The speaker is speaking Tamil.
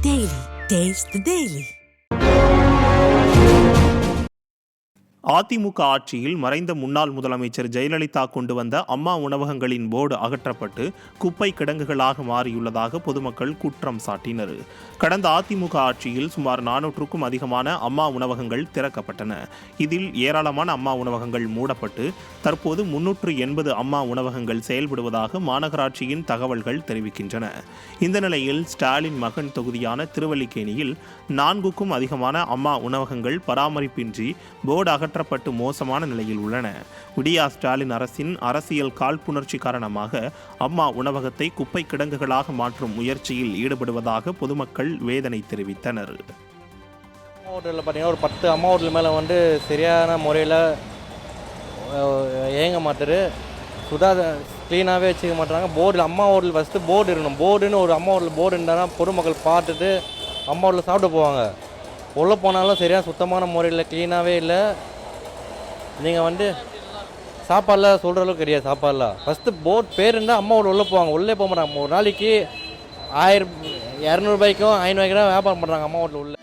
Daily. Taste the Daily. AIADMK ஆட்சியில் மறைந்த முன்னாள் முதலமைச்சர் ஜெயலலிதா கொண்டு வந்த அம்மா உணவகங்களின் போர்டு அகற்றப்பட்டு குப்பை கிடங்குகளாக மாறியுள்ளதாக பொதுமக்கள் குற்றம் சாட்டினர். கடந்த அதிமுக ஆட்சியில் சுமார் 400க்கும் அதிகமான அம்மா உணவகங்கள் திறக்கப்பட்டன. இதில் ஏராளமான அம்மா உணவகங்கள் மூடப்பட்டு தற்போது 380 அம்மா உணவகங்கள் செயல்படுவதாக மாநகராட்சியின் தகவல்கள் தெரிவிக்கின்றன. இந்த நிலையில் ஸ்டாலின் மகன் தொகுதியான திருவல்லிக்கேணியில் 4க்கும் அதிகமான அம்மா உணவகங்கள் பராமரிப்பின்றி போர்டு அகற்றப்பட்டு மோசமான நிலையில் உள்ளன. விடியா ஸ்டாலின் அரசின் அரசியல் காழ்ப்புணர்ச்சி காரணமாக அம்மா உணவகத்தை குப்பை கிடங்குகளாக மாற்றும் முயற்சியில் ஈடுபடுவதாக பொதுமக்கள் வேதனை தெரிவித்தனர். ஹோட்டலில் பார்த்தீங்கன்னா ஒரு 10 அம்மா ஹோட்டல் மேலே சரியான முறையில் இயங்க மாட்டாரு, க்ளீனாகவே வச்சுக்க மாட்டாங்க. போர்டில் அம்மா ஹோட்டல் ஃபஸ்ட்டு போர்டு இருக்கணும். போர்டுன்னு ஒரு அம்மா ஹோட்டல் போர்டு இருந்தால் பொதுமக்கள் பார்த்துட்டு அம்மா ஹோட்டலில் சாப்பிட்டு போவாங்க. உள்ளே போனாலும் சரியாக சுத்தமான முறையில் க்ளீனாகவே இல்லை. நீங்கள் சாப்பாடெலாம் சொல்கிற அளவுக்கு கிடையாது. சாப்பாடெலாம் ஃபஸ்ட்டு போர்ட் பேர் இருந்தால் அம்மா ஹோட்டல் உள்ளே போவாங்க, உள்ளே போக மாட்டாங்க. ஒரு நாளைக்கு 1000 200 ரூபாய்க்கும் 500 ரூபாய்க்கும் வியாபாரம் பண்ணுறாங்க அம்மா ஹோட்டல் உள்ள.